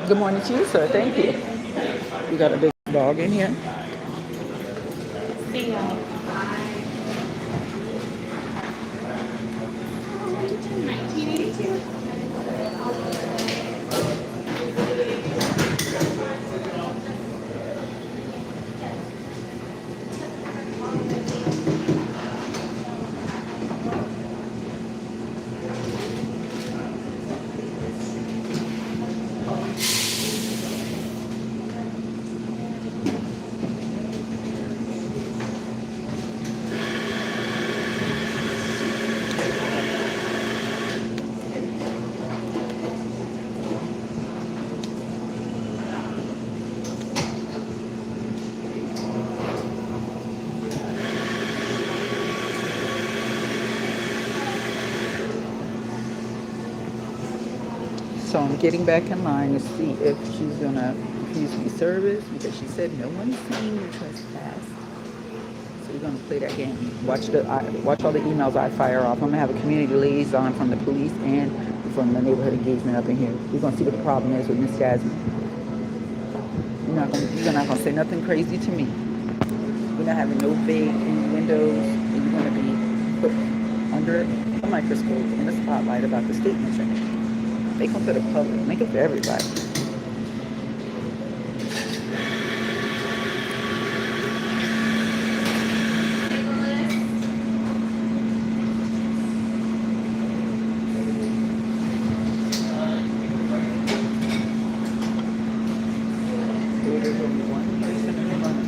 Good morning to you, sir. Thank you. We got a big dog in here. So I'm getting back in line to see if she's gonna refuse to be serviced because she said no one's seen me trespass. So we're gonna play that game. Watch all the emails I fire off. I'm gonna have a community liaison from the police and from the neighborhood engagement up in here. We're gonna see what the problem is with Miss Jasmine. You're not gonna say nothing crazy to me. We're not having no vague innuendos, and you're gonna be put under a microscope in the spotlight about the statements you're making. Make them for the public. Make them for everybody. There's only one person in the room.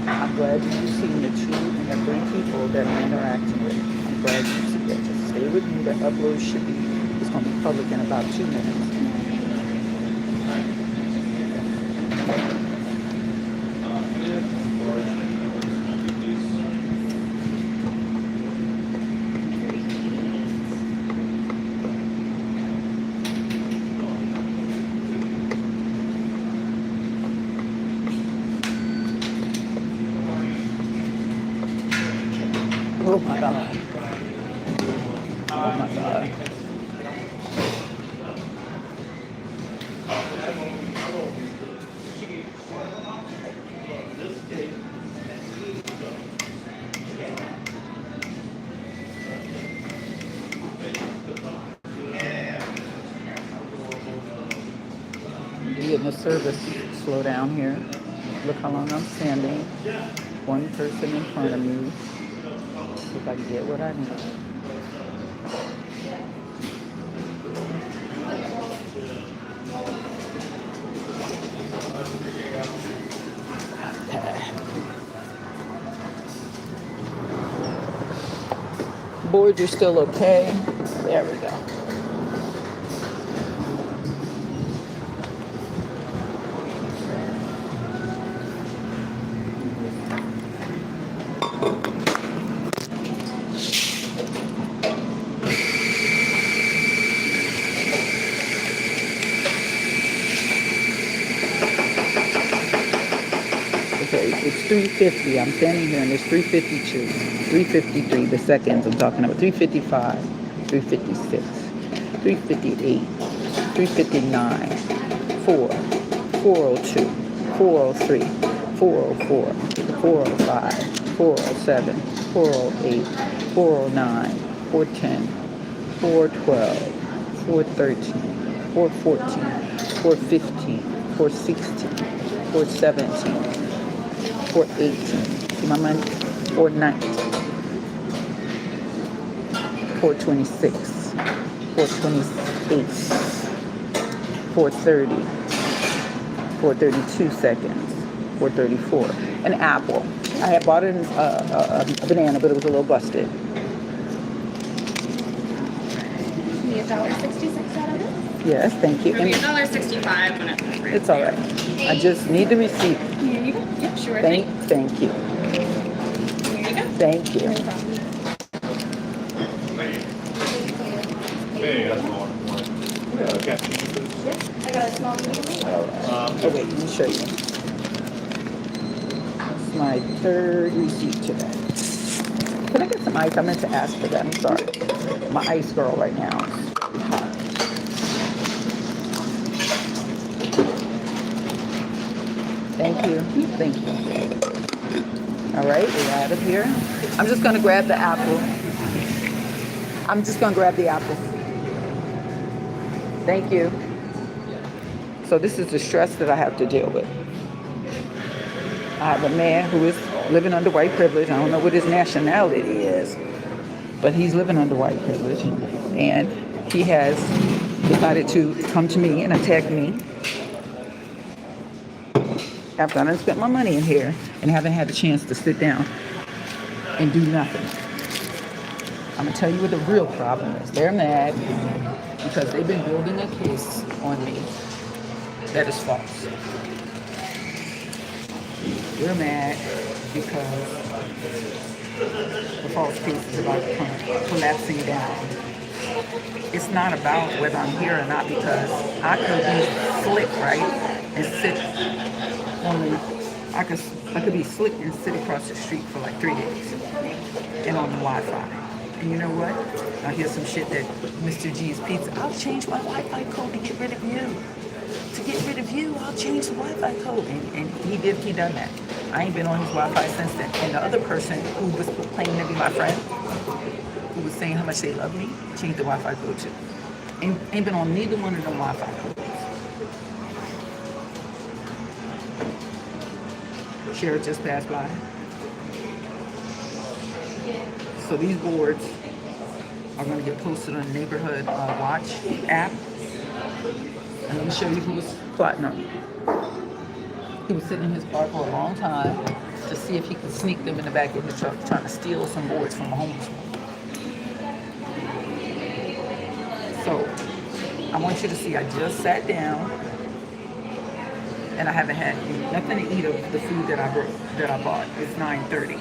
I'm glad you've seen the two and the three people that I'm interacting with. I'm glad you see that. Just stay with me. The upload should be, it's going to be public in about 2 minutes. Oh my God. Oh my God. Getting the service slow down here. Look how long I'm standing. One person in front of me. See if I can get what I need. Boards are still okay. There we go. Okay, it's 3:50. I'm standing here and it's 3:52, 3:53. The seconds I'm talking about. 3:55, 3:56, 3:58, 3:59, 4, 4:02, 4:03, 4:04, 4:05, 4:07, 4:08, 4:09, 4:10, 4:12, 4:13, 4:14, 4:15, 4:16, 4:17. 4:18. See my money? 4:19. 4:26. 4:28. 4:30. 4:32 seconds. 4:34. An apple. I had bought a banana, but it was a little busted. Need $1.66 out of it? Yes, thank you. It'll be $1.65 when it's ready. It's all right. I just need the receipt. Here you go. Yep, sure. Thank you. Here you go. Thank you. No problem. Hey, that's the one. Okay. I got a small medium. Oh, wait, let me show you. my third receipt today. Can I get some ice? I meant to ask for that. I'm sorry. My ice girl right now is very hot. Thank you. Thank you. All right, we're out of here. I'm just going to grab the apple. Thank you. So this is the stress that I have to deal with. I have a man who is living under white privilege. I don't know what his nationality is, but he's living under white privilege. And he has decided to come to me and attack me after I done spent my money in here and haven't had a chance to sit down and do nothing. I'm going to tell you what the real problem is. They're mad because they've been building a case on me that is false. We're mad because the false case is about collapsing down. It's not about whether I'm here or not, because I could be slick, right, and sit on the, I could be slick and sit across the street for like 3 days and on the Wi-Fi. And you know what? I hear some shit that Mr. G's Pizza, I'll change my Wi-Fi code to get rid of you. To get rid of you, I'll change the Wi-Fi code. And he done that. I ain't been on his Wi-Fi since then. And the other person who was claiming to be my friend, who was saying how much they love me, changed the Wi-Fi code too. Ain't been on neither one of them Wi-Fi codes. Sheriff just passed by. So these boards are going to get posted on the Neighborhood Watch app. And let me show you who was plotting on me. He was sitting in his car for a long time to see if he could sneak them in the back of the truck, trying to steal some boards from a homeless woman. So I want you to see, I just sat down and I haven't had nothing to eat of the food that I bought. It's 9:30.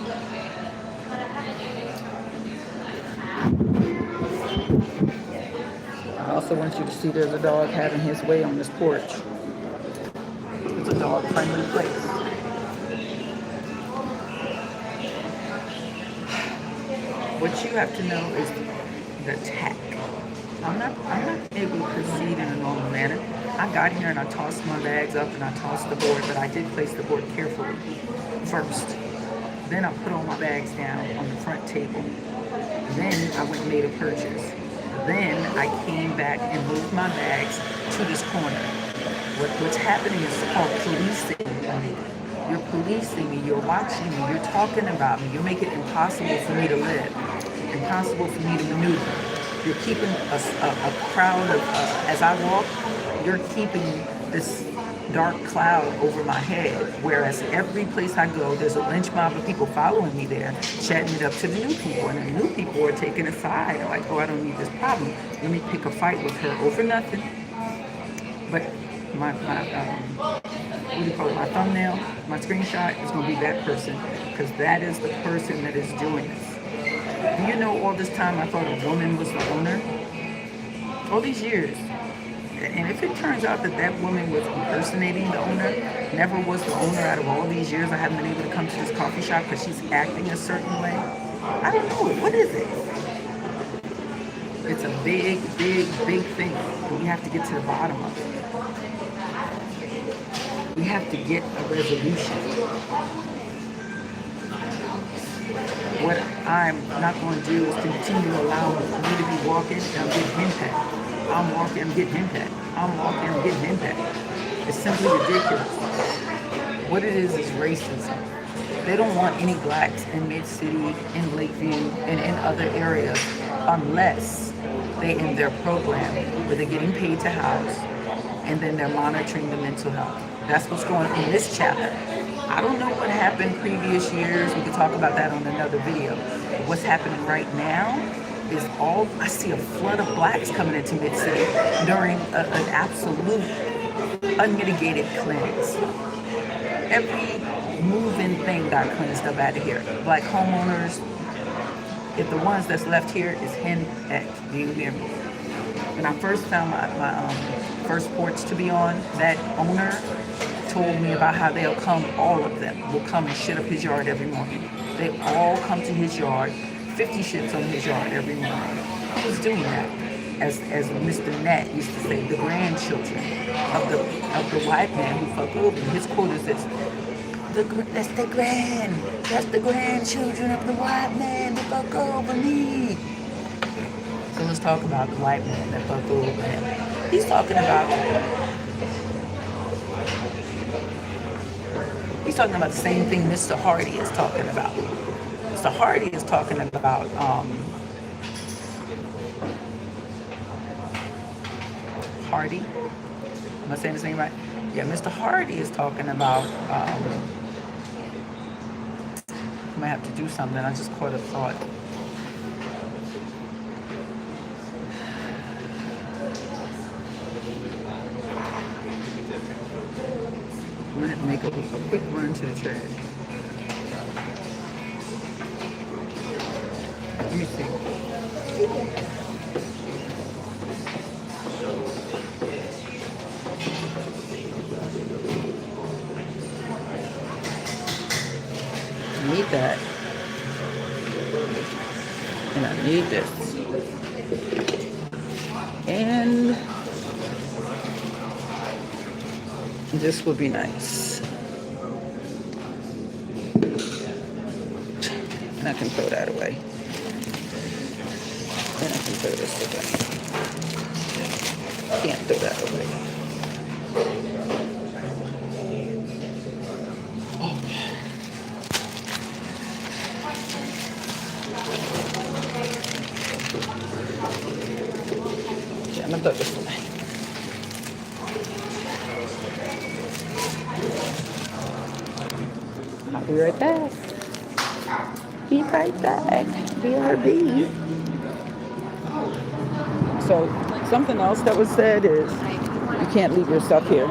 I also want you to see there's a dog having his way on this porch. It's a dog-friendly place. What you have to know is the tack. I'm not able to proceed in a normal manner. I got here and I tossed my bags up and I tossed the board, but I did place the board carefully first. Then I put all my bags down on the front table. Then I went and made a purchase. Then I came back and moved my bags to this corner. What's happening is called policing. You're policing me, you're watching me, you're talking about me, you're making it impossible for me to live, impossible for me to maneuver. You're keeping a crowd of, as I walk, you're keeping this dark cloud over my head, whereas every place I go, there's a lynch mob of people following me there, chatting it up to the new people, and the new people are taking a side, like, oh, I don't need this problem. Let me pick a fight with her over nothing. But my thumbnail, my screenshot is going to be that person, because that is the person that is doing this. Do you know all this time I thought a woman was the owner? All these years. And if it turns out that that woman was impersonating the owner, never was the owner out of all these years, I haven't been able to come to this coffee shop because she's acting a certain way. I don't know it. What is it? It's a big, big, big thing. And we have to get to the bottom of it. We have to get a resolution. What I'm not going to do is continue to allow me to be walking and I'm getting impact. I'm walking, I'm getting impact. I'm walking, I'm getting impact. It's simply ridiculous. What it is racism. They don't want any blacks in Mid-City, in Lakeview, and in other areas unless they in their program where they're getting paid to house and then they're monitoring the mental health. That's what's going on in this chapter. I don't know what happened previous years. We could talk about that on another video. But what's happening right now is I see a flood of blacks coming into Mid-City during an absolute unmitigated cleanse. Every moving thing got cleansed up out of here. Black homeowners, if the ones that's left here is henpecked, do you hear me? When I first found my first porch to be on, that owner told me about how they'll come, all of them will come and shit up his yard every morning. They all come to his yard, 50 shits on his yard every morning. Who's doing that? As Mr. Nat used to say, the grandchildren of the white man who fuck over. His quote is this: that's the grandchildren of the white man that fuck over me. So let's talk about the white man that fuck over him. He's talking about the same thing Mr. Hardy is talking about. Mr. Hardy is talking about Hardy. Am I saying this name right? Yeah, Mr. Hardy is talking about I might have to do something. I just caught a thought. I'm gonna have to make a quick run to the trash. Let me see. I need that. And I need this. And this would be nice. And I can throw that away. And I can throw this away. Can't throw that away. Oh. Yeah, I'm gonna throw this away. I'll be right back. Be right back. BRB. So something else that was said is you can't leave your stuff here.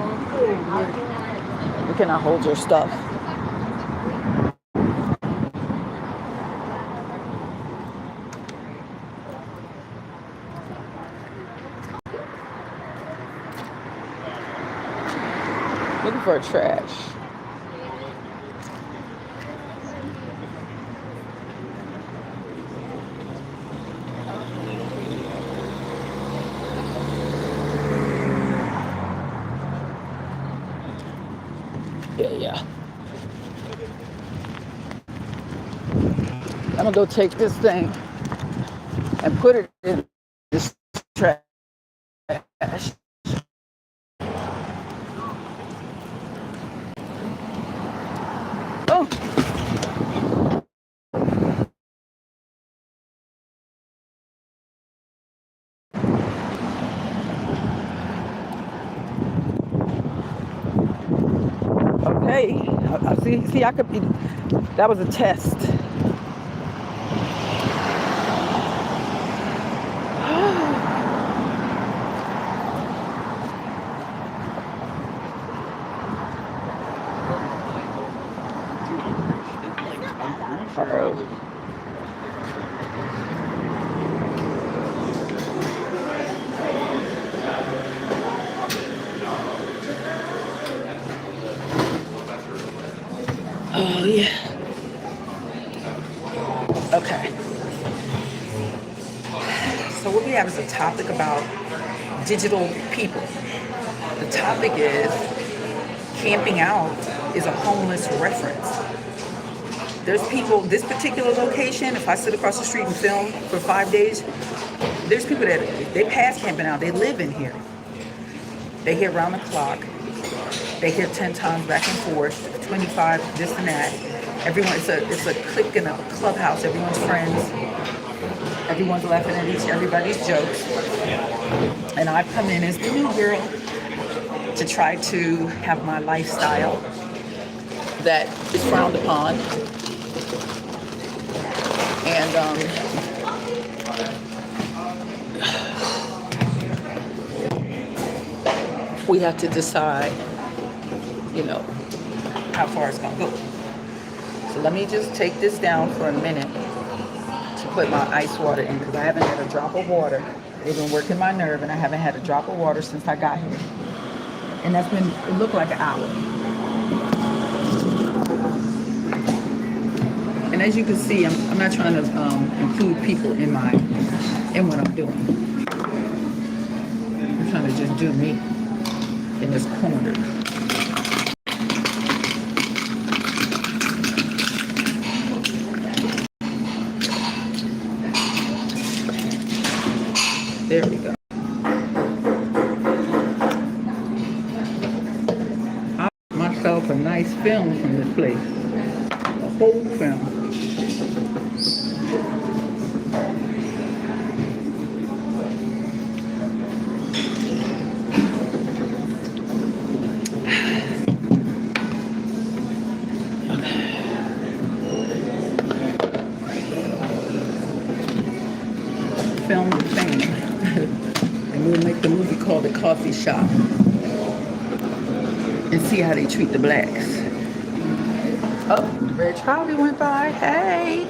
You cannot hold your stuff. Looking for a trash. Yeah. I'm gonna go take this thing and put it in this trash. Oh. Okay, I see, I could be, that was a test. Uh-oh. Oh, yeah. Okay. So what we have is a topic about digital people. The topic is camping out is a homeless reference. There's people, this particular location, if I sit across the street and film for 5 days, there's people that, they pass camping out, they live in here. They here around the clock. They hear 10 times back and forth, 25, this and that. Everyone, it's a clique in a clubhouse. Everyone's friends. Everyone's laughing at everybody's jokes. And I've come in as the new girl to try to have my lifestyle that is frowned upon. And we have to decide, you know, how far it's gonna go. So let me just take this down for a minute to put my ice water in, because I haven't had a drop of water. They've been working my nerve, and I haven't had a drop of water since I got here. And that's been, it looked like an hour. And as you can see, I'm not trying to include people in what I'm doing. I'm trying to just do me in this corner. There we go. I got myself a nice film from this place. A whole film. Film the thing. And we'll make the movie called The Coffee Shop. And see how they treat the blacks. Oh, Red Charlie went by. Hey.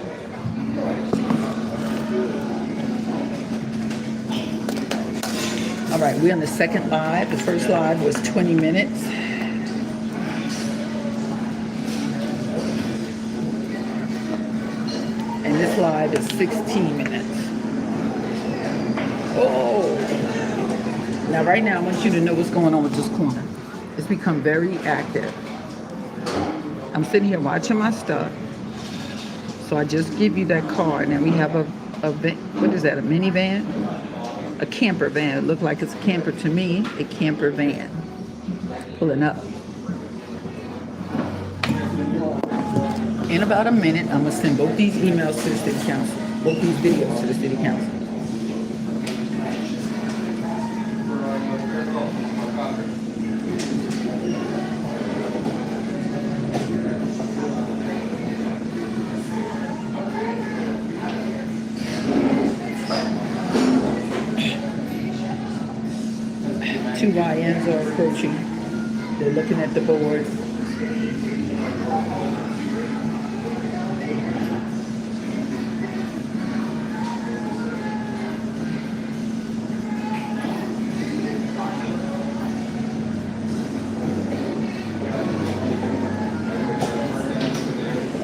All right, we're on the second live. The first live was 20 minutes. And this live is 16 minutes. Oh. Now, right now, I want you to know what's going on with this corner. It's become very active. I'm sitting here watching my stuff. So I just give you that card. Now we have a what is that, a minivan? A camper van. It looked like it's a camper to me, a camper van. Pulling up. In about a minute, I'm gonna send both these emails to the city council. Both these videos to the city council. Two YNs are approaching. They're looking at the boards.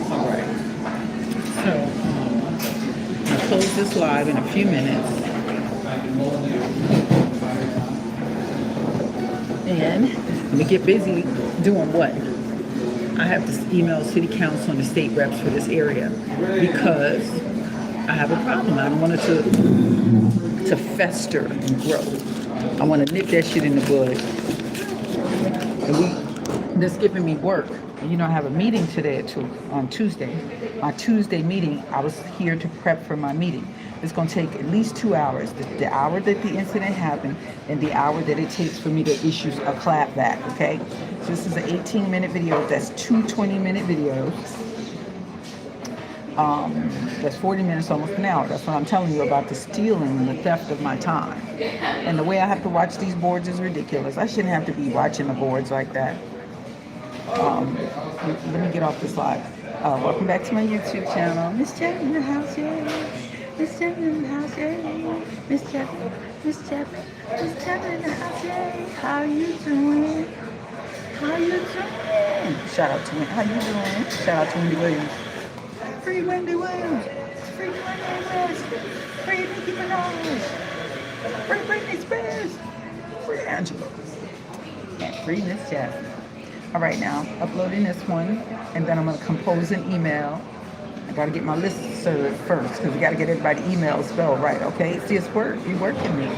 All right. So, I'll close this live in a few minutes. And let me get busy doing what? I have to email city council and the state reps for this area because I have a problem. I don't want it to fester and grow. I want to nip that shit in the bud. And that's giving me work. You know, I have a meeting today on Tuesday. My Tuesday meeting, I was here to prep for my meeting. It's going to take at least 2 hours. The hour that the incident happened and the hour that it takes for me to issue a clap back, okay? So this is an 18-minute video. That's two 20-minute videos. That's 40 minutes, almost an hour. That's what I'm telling you about the stealing and the theft of my time. And the way I have to watch these boards is ridiculous. I shouldn't have to be watching the boards like that. Let me get off this live. Welcome back to my YouTube channel. Miss Jeff in the house, yeah. Miss Jeff in the house, yeah. Miss Jeff in the house, yeah. How you doing? How you doing? Shout out to me. How you doing? Shout out to Wendy Williams. Free Wendy Williams. Free Wendy Williams. Free Nicki Minaj. Free Britney Spears. Free Angela. And free Miss Jasmine. All right, now, uploading this one, and then I'm going to compose an email. I got to get my list served first, because we got to get everybody's email spelled right, okay? See, it's work. You working me.